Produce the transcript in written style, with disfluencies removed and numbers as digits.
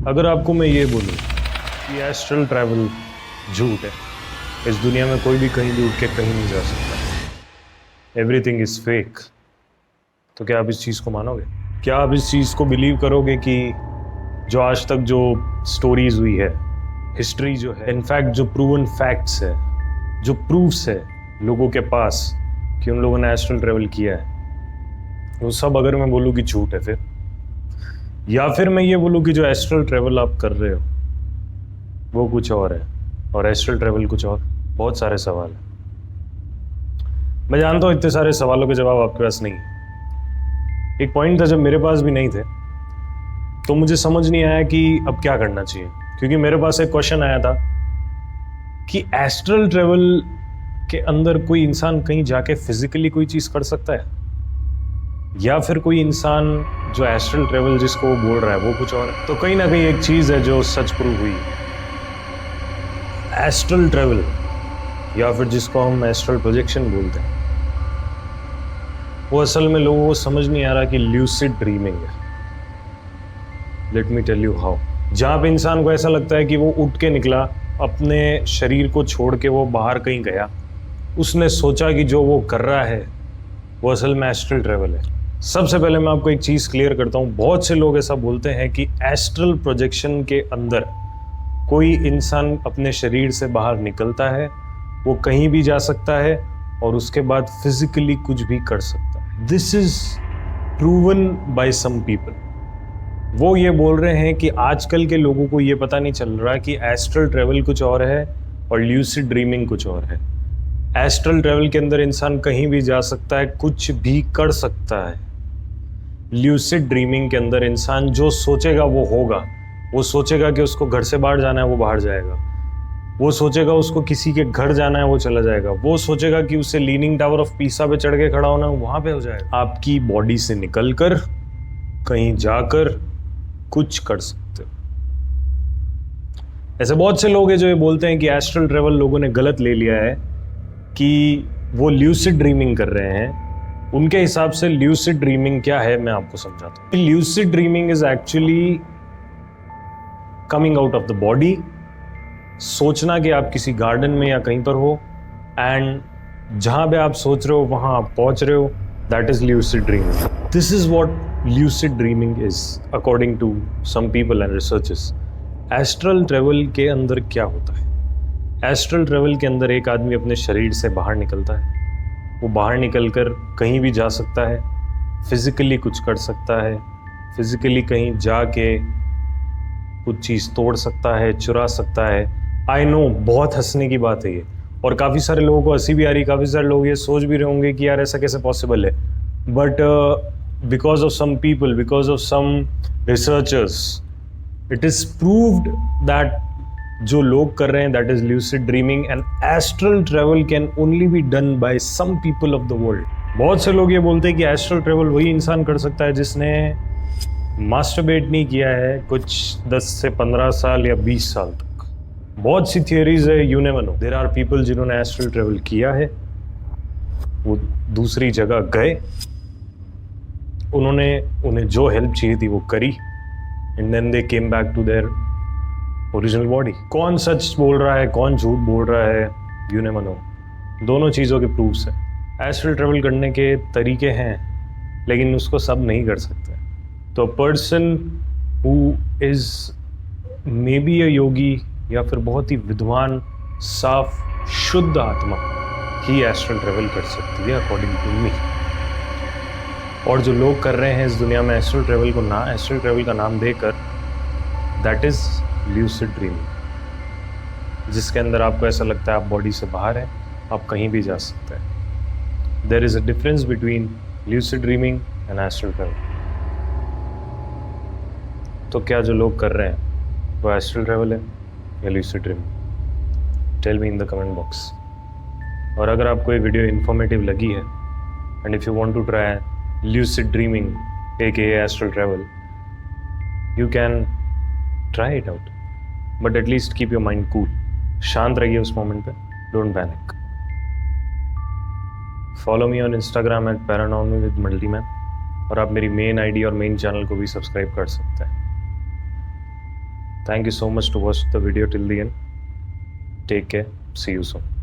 अगर आपको मैं ये बोलूँ कि एस्ट्रल ट्रैवल झूठ है, इस दुनिया में कोई भी कहीं भी उठ के कहीं नहीं जा सकता, एवरीथिंग इज़ फेक, तो क्या आप इस चीज़ को मानोगे? क्या आप इस चीज़ को बिलीव करोगे कि जो आज तक जो स्टोरीज हुई है, हिस्ट्री जो है, इनफैक्ट जो प्रूवन फैक्ट्स है, जो प्रूफ्स है लोगों के पास कि उन लोगों ने एस्ट्रल ट्रैवल किया है, वो सब अगर मैं बोलूँ कि झूठ है फिर, या फिर मैं ये बोलूँ कि जो एस्ट्रल ट्रैवल आप कर रहे हो वो कुछ और है और एस्ट्रल ट्रैवल कुछ और? बहुत सारे सवाल हैं। मैं जानता हूँ इतने सारे सवालों के जवाब आपके पास नहीं है। एक पॉइंट था जब मेरे पास भी नहीं थे, तो मुझे समझ नहीं आया कि अब क्या करना चाहिए, क्योंकि मेरे पास एक क्वेश्चन आया था कि एस्ट्रल ट्रैवल के अंदर कोई इंसान कहीं जाके फिजिकली कोई चीज़ कर सकता है, या फिर कोई इंसान जो एस्ट्रल ट्रैवल जिसको वो बोल रहा है वो कुछ और है? तो कहीं ना कहीं एक चीज़ है जो सच प्रूव हुई, एस्ट्रल ट्रैवल, या फिर जिसको हम एस्ट्रल प्रोजेक्शन बोलते हैं, वो असल में लोगों को समझ नहीं आ रहा कि ल्यूसिड ड्रीमिंग है। Let me tell you how. जहाँ पे इंसान को ऐसा लगता है कि वो उठ के निकला, अपने शरीर को छोड़ के वो बाहर कहीं गया, उसने सोचा कि जो वो कर रहा है वो असल में एस्ट्रल ट्रैवल है। सबसे पहले मैं आपको एक चीज़ क्लियर करता हूँ, बहुत से लोग ऐसा बोलते हैं कि एस्ट्रल प्रोजेक्शन के अंदर कोई इंसान अपने शरीर से बाहर निकलता है, वो कहीं भी जा सकता है और उसके बाद फिजिकली कुछ भी कर सकता है। This is proven by some people. वो ये बोल रहे हैं कि आजकल के लोगों को ये पता नहीं चल रहा कि एस्ट्रल ट्रैवल कुछ और है और ल्यूसिड ड्रीमिंग कुछ और है। एस्ट्रल ट्रैवल के अंदर इंसान कहीं भी जा सकता है, कुछ भी कर सकता है। ल्यूसिड ड्रीमिंग के अंदर इंसान जो सोचेगा वो होगा। वो सोचेगा कि उसको घर से बाहर जाना है, वो बाहर जाएगा। वो सोचेगा उसको किसी के घर जाना है, वो चला जाएगा। वो सोचेगा कि उसे लीनिंग टावर ऑफ पीसा पे चढ़ के खड़ा होना है, वहां पे हो जाएगा। आपकी बॉडी से निकलकर कहीं जाकर कुछ कर सकते हो। ऐसे बहुत से लोग हैं जो ये बोलते हैं कि एस्ट्रल ट्रैवल लोगों ने गलत ले लिया है, कि वो ल्यूसिड ड्रीमिंग कर रहे हैं। उनके हिसाब से ल्यूसिड ड्रीमिंग क्या है, मैं आपको समझाता हूँ। Lucid dreaming is actually coming out of the body. सोचना कि आप किसी गार्डन में या कहीं पर हो, एंड जहां पे आप सोच रहे हो वहां आप पहुंच रहे हो, that is lucid dreaming. This is what lucid dreaming is according to some people and researchers. Astral travel के अंदर क्या होता है? एस्ट्रल ट्रैवल के अंदर एक आदमी अपने शरीर से बाहर निकलता है, वो बाहर निकलकर कहीं भी जा सकता है, फिजिकली कुछ कर सकता है, फिजिकली कहीं जाके कुछ चीज़ तोड़ सकता है, चुरा सकता है। आई नो बहुत हंसने की बात है ये, और काफ़ी सारे लोगों को हंसी भी आ रही, काफ़ी सारे लोग ये सोच भी रहे होंगे कि यार ऐसा कैसे पॉसिबल है। But because of some people, because of some researchers, it is proved that जो लोग कर रहे हैं that is lucid dreaming, and astral travel can only be done by some people of the world. बहुत से लोग ये बोलते हैं कि एस्ट्रल ट्रैवल वही इंसान कर सकता है जिसने मास्टरबेट नहीं किया है कुछ 10 से 15 साल या 20 साल तक। बहुत सी थियरीज है, you never know. There are people जिन्होंने एस्ट्रल ट्रैवल किया है, वो दूसरी जगह गए, उन्हें जो हेल्प चाहिए थी वो करी, and then they came back to their original body. कौन सच बोल रहा है, कौन झूठ बोल रहा है, यू नेवर नो। दोनों चीज़ों के प्रूफ्स हैं। एस्ट्रल ट्रैवल करने के तरीके हैं, लेकिन उसको सब नहीं कर सकते। तो person who is maybe a yogi, या फिर बहुत ही विद्वान, साफ, शुद्ध आत्मा ही एस्ट्रल ट्रैवल कर सकती है अकॉर्डिंग टू मी। और जो लोग कर रहे हैं इस दुनिया में एस्ट्रल ट्रैवल को एस्ट्रल ट्रैवल का नाम देकर, दैट इज ल्यूसिड ड्रीमिंग, जिसके अंदर आपको ऐसा लगता है आप बॉडी से बाहर हैं, आप कहीं भी जा सकते हैं। There is a difference between lucid dreaming and astral travel. तो क्या जो लोग कर रहे हैं वो एस्ट्रल ट्रैवल है या lucid dreaming? Tell me in the comment box. और अगर आपको ये वीडियो इन्फॉर्मेटिव लगी है, and if you want to try lucid dreaming AKA astral travel, you can try it out, but at least keep your mind cool. शांत रहिए उस moment पे, don't panic. Follow me on Instagram at paranormal with multiman, और आप मेरी main ID और main channel को भी सब्सक्राइब कर सकते हैं। Thank you so much to watch the video till the end. Take care. See you soon.